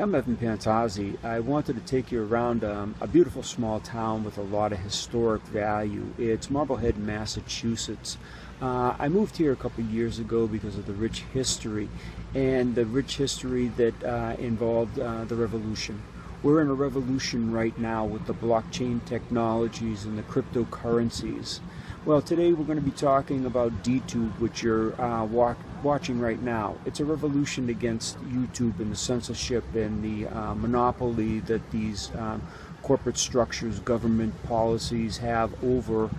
I'm Evan Pantazi. I wanted to take you around a beautiful small town with a lot of historic value. It's Marblehead, Massachusetts. I moved here a couple years ago because of the rich history, and the rich history that involved the revolution. We're in a revolution right now with the blockchain technologies and the cryptocurrencies. Well, today we're going to be talking about DTube, which you're watching right now. It's a revolution against YouTube and the censorship and the monopoly that these corporate structures, government policies have over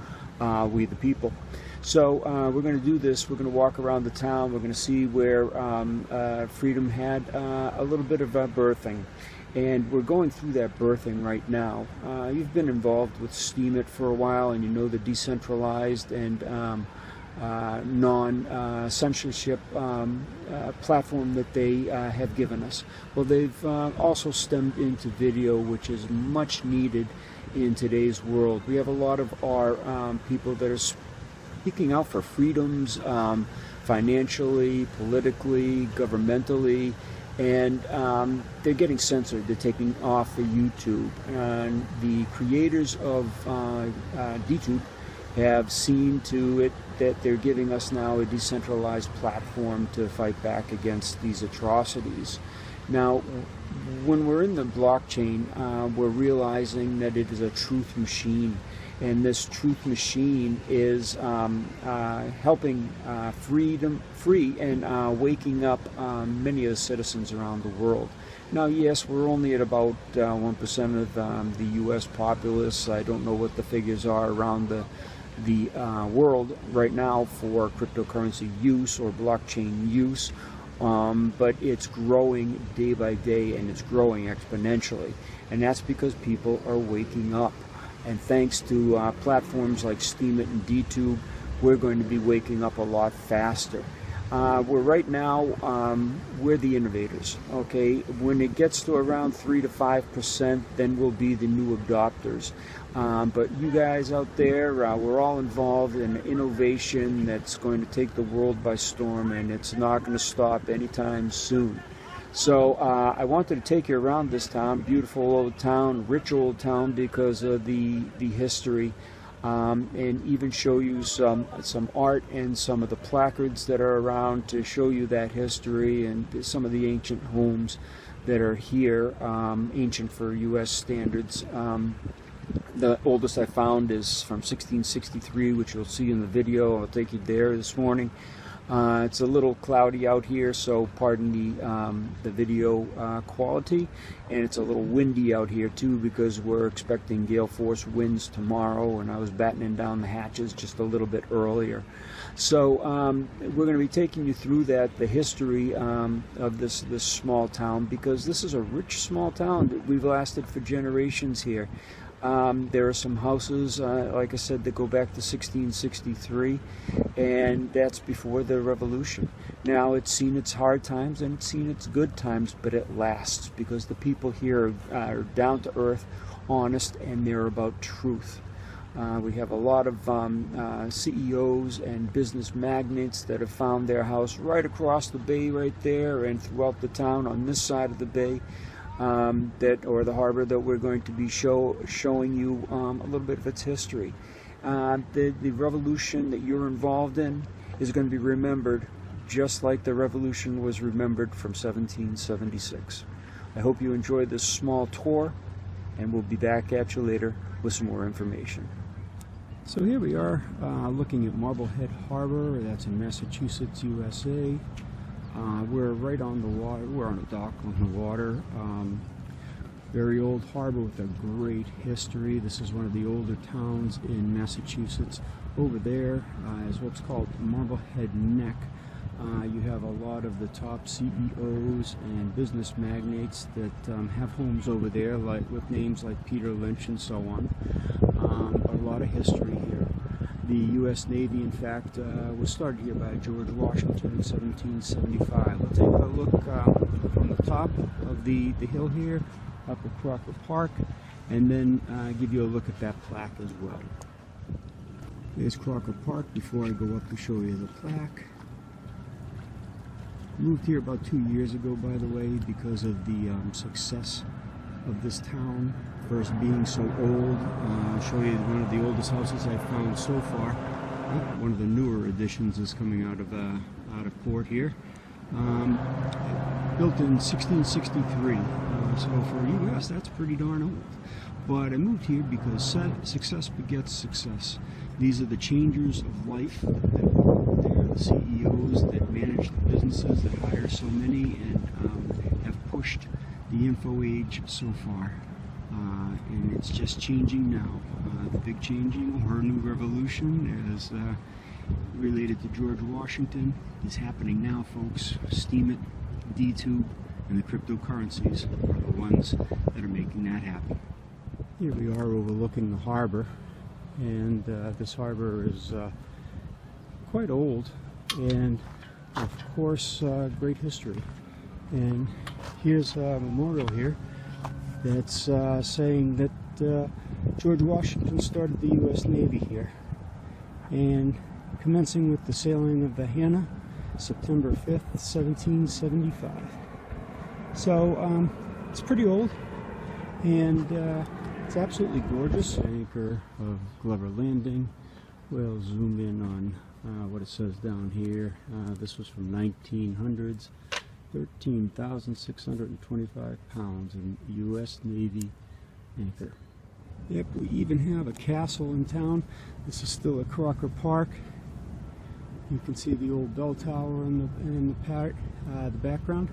we the people. So we're going to do this. We're going to walk around the town. We're going to see where freedom had a little bit of birthing. And we're going through that birthing right now. You've been involved with Steemit for a while, and you know the decentralized and non-censorship platform that they have given us. Well, they've also stemmed into video, which is much needed in today's world. We have a lot of our people that are speaking out for freedoms financially, politically, governmentally, and they're getting censored. They're taking off of YouTube. And the creators of DTube have seen to it that they're giving us now a decentralized platform to fight back against these atrocities. Now, when we're in the blockchain, we're realizing that it is a truth machine. And this truth machine is helping free and waking up many of the citizens around the world. Now, yes, we're only at about 1% of the U.S. populace. I don't know what the figures are around the world right now for cryptocurrency use or blockchain use, but it's growing day by day, and it's growing exponentially. And that's because people are waking up. And thanks to platforms like Steemit and DTube, we're going to be waking up a lot faster. We're right now, we're the innovators, okay? When it gets to around 3 to 5%, then we'll be the new adopters. But you guys out there, we're all involved in innovation that's going to take the world by storm, and it's not going to stop anytime soon. So I wanted to take you around this town, beautiful old town, rich old town because of the history, and even show you some art and some of the placards that are around to show you that history and some of the ancient homes that are here, ancient for U.S. standards. The oldest I found is from 1663, which you'll see in the video. I'll take you there this morning. It's a little cloudy out here, so pardon the video quality, and it's a little windy out here too because we're expecting gale force winds tomorrow, and I was battening down the hatches just a little bit earlier. So we're going to be taking you through the history of this small town, because this is a rich small town that we've lasted for generations here. There are some houses, like I said, that go back to 1663, and that's before the revolution. Now, it's seen its hard times and it's seen its good times, but it lasts because the people here are down to earth, honest, and they're about truth. We have a lot of CEOs and business magnates that have found their house right across the bay right there and throughout the town on this side of the bay. Or the harbor that we're going to be showing you a little bit of its history. The revolution that you're involved in is going to be remembered just like the revolution was remembered from 1776. I hope you enjoyed this small tour, and we'll be back at you later with some more information. So here we are looking at Marblehead Harbor. That's in Massachusetts, USA. We're right on the water. We're on a dock on the water. Very old harbor with a great history. This is one of the older towns in Massachusetts. Over there is what's called Marblehead Neck. You have a lot of the top CEOs and business magnates that have homes over there, like with names like Peter Lynch and so on. A lot of history here. The U.S. Navy, in fact, was started here by George Washington in 1775. We'll take a look from the top of the hill here, up at Crocker Park, and then give you a look at that plaque as well. There's Crocker Park before I go up to show you the plaque. Moved here about 2 years ago, by the way, because of the success of this town. First being so old. I'll show you one of the oldest houses I've found so far. One of the newer additions is coming out of port here. Built in 1663, so for US that's pretty darn old. But I moved here because success begets success. These are the changers of life. They're the CEOs that manage the businesses, that hire so many, and have pushed the info age so far. And it's just changing now. The big changing, or new revolution, is related to George Washington, is happening now, folks. Steemit, DTube, and the cryptocurrencies are the ones that are making that happen. Here we are overlooking the harbor, and this harbor is quite old, and of course great history. And here's a memorial here that's saying that George Washington started the U.S. Navy here, and commencing with the sailing of the Hannah, September 5th, 1775. So it's pretty old, and it's absolutely gorgeous. Anchor of Glover Landing. We'll zoom in on what it says down here. This was from 1900s. 13,625 pounds in U.S. Navy anchor. Yep, we even have a castle in town. This is still at Crocker Park. You can see the old bell tower in the background.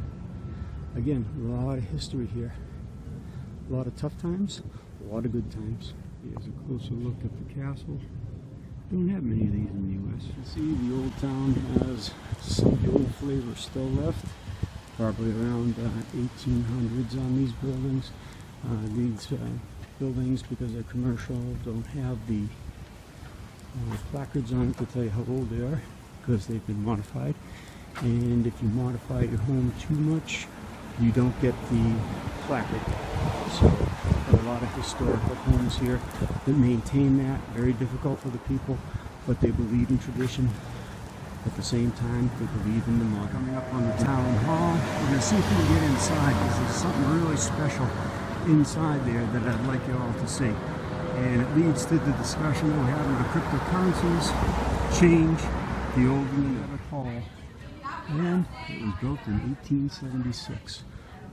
Again, a lot of history here. A lot of tough times, a lot of good times. Here's a closer look at the castle. Don't have many of these in the U.S. You can see the old town has some old flavor still left. Probably around 1800s on these buildings. These buildings, because they're commercial, don't have the placards on it to tell you how old they are, because they've been modified. And if you modify your home too much, you don't get the placard. So there are a lot of historical homes here that maintain that. Very difficult for the people, but they believe in tradition. At the same time, they believe in the modern. Coming up on the town hall, we're going to see if we can get inside, because there's something really special inside there that I'd like you all to see. And it leads to the discussion we're having of currencies, change, the old Innovators hall. And it was built in 1876.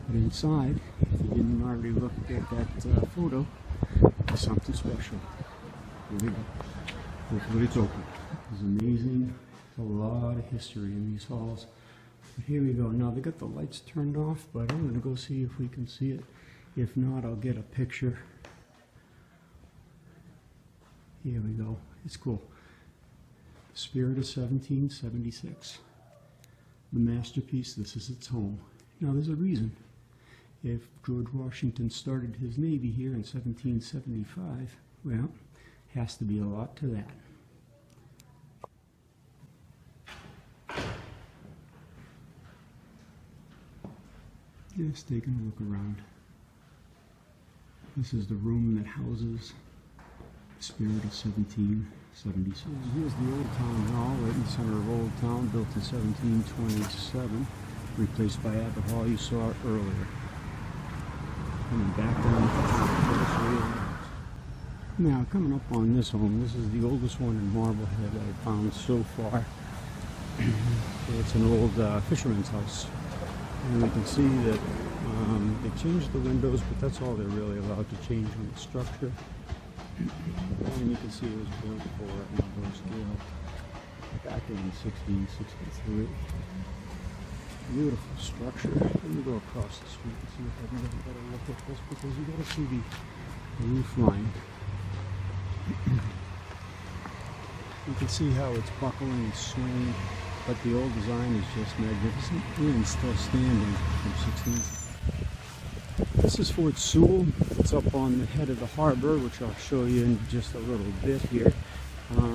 But inside, if you didn't already look at that photo, there's something special. Here we go. Hopefully it's open. It's amazing. A lot of history in these halls. But here we go. Now they got the lights turned off, but I'm going to go see if we can see it. If not, I'll get a picture. Here we go. It's cool. The Spirit of 1776. The masterpiece. This is its home. Now there's a reason. If George Washington started his Navy here in 1775, well, has to be a lot to that. Just taking a look around. This is the room that houses the Spirit of 1776. Here's the Old Town Hall, right in the center of Old Town, built in 1727, replaced by Abbott Hall you saw earlier. Coming back down to the top. Now, coming up on this home, this is the oldest one in Marblehead I've found so far. It's an old fisherman's house. And we can see that they changed the windows, but that's all they're really allowed to change on the structure. And you can see it was built for Marlboro scale back in 1663. Beautiful structure. Let me go across the street and see if I can get a better look at this, because you got to see the roof line. You can see how it's buckling and swinging. But the old design is just magnificent and still standing from 16. This is Fort Sewell. It's up on the head of the harbor, which I'll show you in just a little bit here.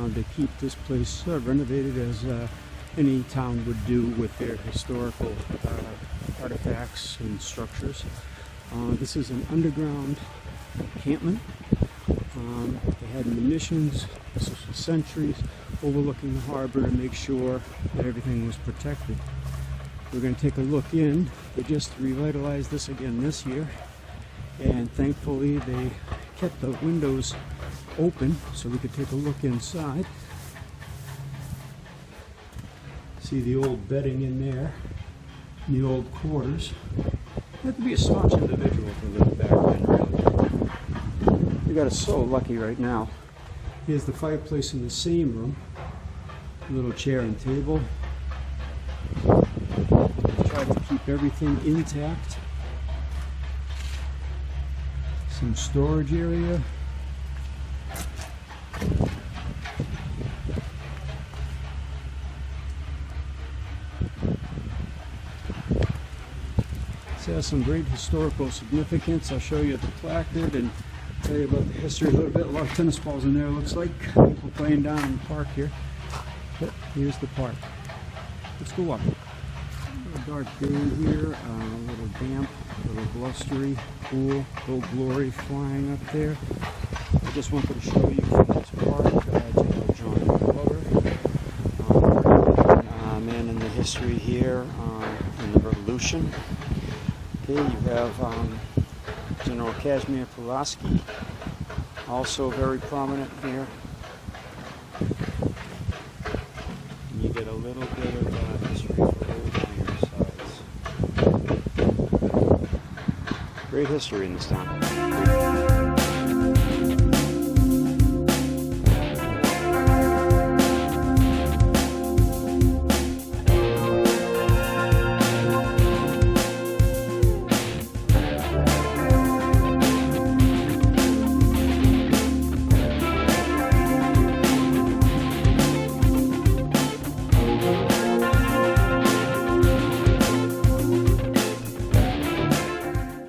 They keep this place renovated as any town would do with their historical artifacts and structures. This is an underground encampment. They had munitions. This was for centuries, overlooking the harbor to make sure that everything was protected. We're going to take a look in. They just revitalized this again this year, and thankfully they kept the windows open so we could take a look inside. See the old bedding in there, the old quarters. You have to be a staunch individual to live back then, really. You got us so lucky right now. Here's the fireplace in the same room. A little chair and table. Try to keep everything intact. Some storage area. This has some great historical significance. I'll show you the placard and tell you about the history a little bit. A lot of tennis balls in there, it looks like. People playing down in the park here. But here's the park. Let's go up. A little dark day here, a little damp, a little blustery, cool, Old Glory flying up there. I just wanted to show you from this park, General John Glover, man in the history here in the Revolution. Okay, you have General Kazimierz Pulaski, also very prominent here. And you get a little bit of history for both on your sides. Great history in this town.